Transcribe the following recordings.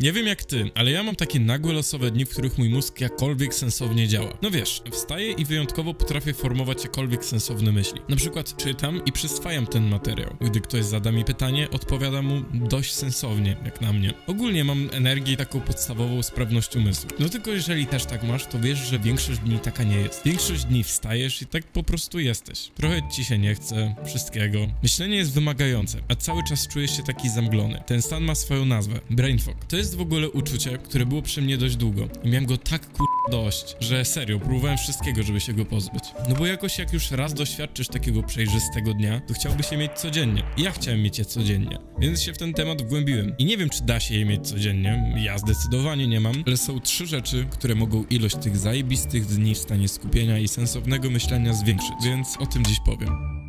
Nie wiem jak ty, ale ja mam takie nagłe losowe dni, w których mój mózg jakkolwiek sensownie działa. No wiesz, wstaję i wyjątkowo potrafię formować jakkolwiek sensowne myśli. Na przykład czytam i przyswajam ten materiał. Gdy ktoś zada mi pytanie, odpowiadam mu dość sensownie, jak na mnie. Ogólnie mam energię i taką podstawową sprawność umysłu. No tylko jeżeli też tak masz, to wiesz, że większość dni taka nie jest. Większość dni wstajesz i tak po prostu jesteś. Trochę ci się nie chce, wszystkiego. Myślenie jest wymagające, a cały czas czujesz się taki zamglony. Ten stan ma swoją nazwę. Brain fog. To jest w ogóle uczucie, które było przy mnie dość długo. I miałem go tak dość, że serio, próbowałem wszystkiego, żeby się go pozbyć. No bo jakoś jak już raz doświadczysz takiego przejrzystego dnia, to chciałbyś je mieć codziennie. I ja chciałem mieć je codziennie. Więc się w ten temat wgłębiłem. I nie wiem, czy da się je mieć codziennie. Ja zdecydowanie nie mam. Ale są 3 rzeczy, które mogą ilość tych zajebistych dni w stanie skupienia i sensownego myślenia zwiększyć. Więc o tym dziś powiem.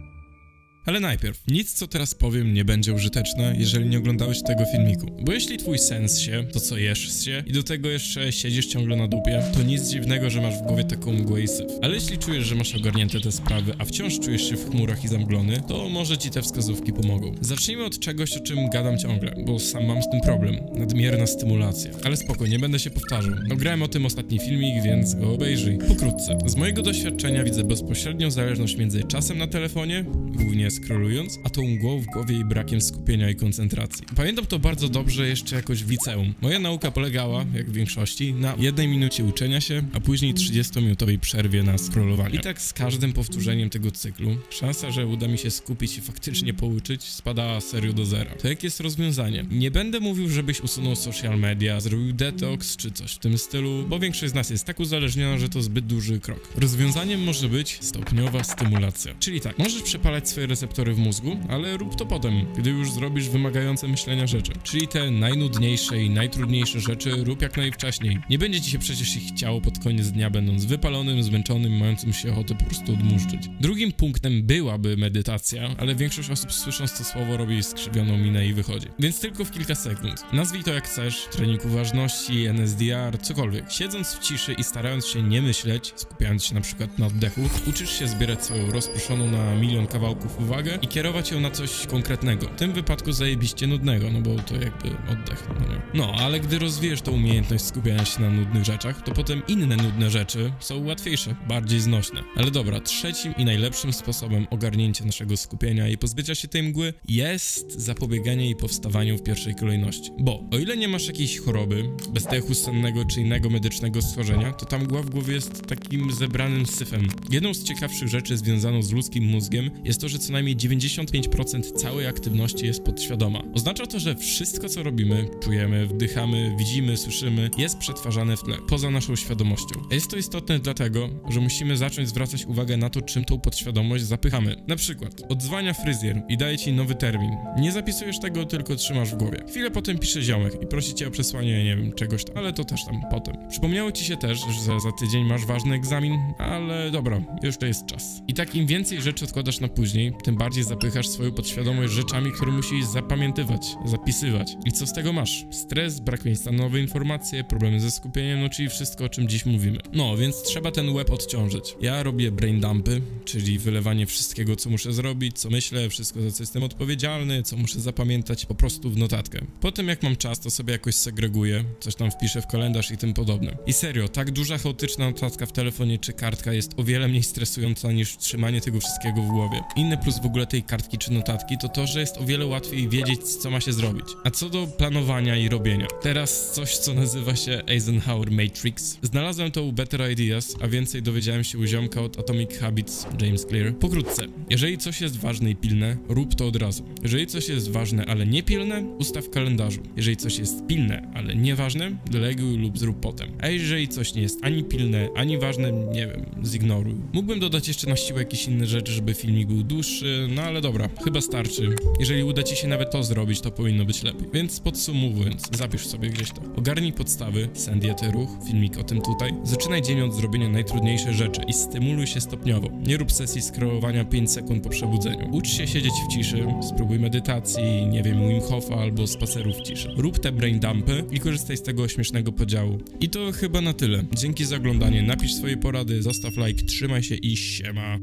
Ale najpierw, nic co teraz powiem nie będzie użyteczne, jeżeli nie oglądałeś tego filmiku. Bo jeśli twój sens się, to co jesz się i do tego jeszcze siedzisz ciągle na dupie, to nic dziwnego, że masz w głowie taką mgłę i syf. Ale jeśli czujesz, że masz ogarnięte te sprawy, a wciąż czujesz się w chmurach i zamglony, to może ci te wskazówki pomogą. Zacznijmy od czegoś, o czym gadam ciągle, bo sam mam z tym problem. Nadmierna stymulacja. Ale spoko, nie będę się powtarzał. Nagrałem o tym ostatni filmik, więc go obejrzyj. Pokrótce. Z mojego doświadczenia widzę bezpośrednią zależność między czasem na telefonie, głównie scrollując, a tą mgłą w głowie i brakiem skupienia i koncentracji. Pamiętam to bardzo dobrze jeszcze jakoś w liceum. Moja nauka polegała, jak w większości, na 1 minucie uczenia się, a później 30-minutowej przerwie na scrollowanie. I tak z każdym powtórzeniem tego cyklu szansa, że uda mi się skupić i faktycznie pouczyć, spadała serio do zera. To jakie jest rozwiązanie? Nie będę mówił, żebyś usunął social media, zrobił detoks czy coś w tym stylu, bo większość z nas jest tak uzależniona, że to zbyt duży krok. Rozwiązaniem może być stopniowa stymulacja. Czyli tak, możesz przepalać swoje receptory w mózgu, ale rób to potem, gdy już zrobisz wymagające myślenia rzeczy. Czyli te najnudniejsze i najtrudniejsze rzeczy rób jak najwcześniej. Nie będzie ci się przecież ich chciało pod koniec dnia, będąc wypalonym, zmęczonym, mającym się ochotę po prostu odmurzyć. Drugim punktem byłaby medytacja, ale większość osób słysząc to słowo robi skrzywioną minę i wychodzi. Więc tylko w kilka sekund. Nazwij to jak chcesz, trening uważności, NSDR, cokolwiek. Siedząc w ciszy i starając się nie myśleć, skupiając się na przykład na oddechu, uczysz się zbierać swoją rozproszoną na milion kawałków uwagę i kierować ją na coś konkretnego. W tym wypadku zajebiście nudnego, no bo to jakby oddech, no nie? No, ale gdy rozwijesz tą umiejętność skupiania się na nudnych rzeczach, to potem inne nudne rzeczy są łatwiejsze, bardziej znośne. Ale dobra, trzecim i najlepszym sposobem ogarnięcia naszego skupienia i pozbycia się tej mgły jest zapobieganie jej powstawaniu w pierwszej kolejności. Bo o ile nie masz jakiejś choroby, bezdechu sennego czy innego medycznego schorzenia, to ta mgła w głowie jest takim zebranym syfem. Jedną z ciekawszych rzeczy związaną z ludzkim mózgiem jest to, że co najmniej 95% całej aktywności jest podświadoma. Oznacza to, że wszystko co robimy, czujemy, wdychamy, widzimy, słyszymy, jest przetwarzane w tle, poza naszą świadomością. A jest to istotne dlatego, że musimy zacząć zwracać uwagę na to, czym tą podświadomość zapychamy. Na przykład, odzwania fryzjer i daje ci nowy termin. Nie zapisujesz tego, tylko trzymasz w głowie. Chwilę potem pisze ziomek i prosi cię o przesłanie, nie wiem, czegoś tam, ale to też tam potem. Przypomniało ci się też, że za tydzień masz ważny egzamin, ale dobra, jeszcze jest czas. I tak im więcej rzeczy odkładasz na później, tym bardziej zapychasz swoją podświadomość rzeczami, które musisz zapamiętywać, zapisywać. I co z tego masz? Stres, brak miejsca na nowe informacje, problemy ze skupieniem, no czyli wszystko, o czym dziś mówimy. No, więc trzeba ten łeb odciążyć. Ja robię brain dumpy, czyli wylewanie wszystkiego, co muszę zrobić, co myślę, wszystko, za co jestem odpowiedzialny, co muszę zapamiętać po prostu w notatkę. Potem jak mam czas, to sobie jakoś segreguję, coś tam wpiszę w kalendarz i tym podobne. I serio, tak duża chaotyczna notatka w telefonie czy kartka jest o wiele mniej stresująca niż trzymanie tego wszystkiego w głowie. Inny plus w ogóle tej kartki czy notatki to to, że jest o wiele łatwiej wiedzieć, co ma się zrobić. A co do planowania i robienia. Teraz coś, co nazywa się Eisenhower Matrix. Znalazłem to u Better Ideas, a więcej dowiedziałem się u ziomka od Atomic Habits, James Clear. Pokrótce, jeżeli coś jest ważne i pilne, rób to od razu. Jeżeli coś jest ważne, ale nie pilne, ustaw w kalendarzu. Jeżeli coś jest pilne, ale nieważne, deleguj lub zrób potem. A jeżeli coś nie jest ani pilne, ani ważne, nie wiem, zignoruj. Mógłbym dodać jeszcze na siłę jakieś inne rzeczy, żeby filmik był dłuższy, no ale dobra, chyba starczy. Jeżeli uda ci się nawet to zrobić, to powinno być lepiej. Więc podsumowując, zapisz sobie gdzieś to. Ogarnij podstawy, sen, diety, ruch, filmik o tym tutaj. Zaczynaj dzień od zrobienia najtrudniejszych rzeczy i stymuluj się stopniowo. Nie rób sesji scrollowania 5 sekund po przebudzeniu. Ucz się siedzieć w ciszy, spróbuj medytacji, nie wiem, Wim Hofa albo spacerów w ciszy. Rób te brain dumpy i korzystaj z tego śmiesznego podziału. I to chyba na tyle. Dzięki za oglądanie, napisz swoje porady, zostaw like, trzymaj się i siema.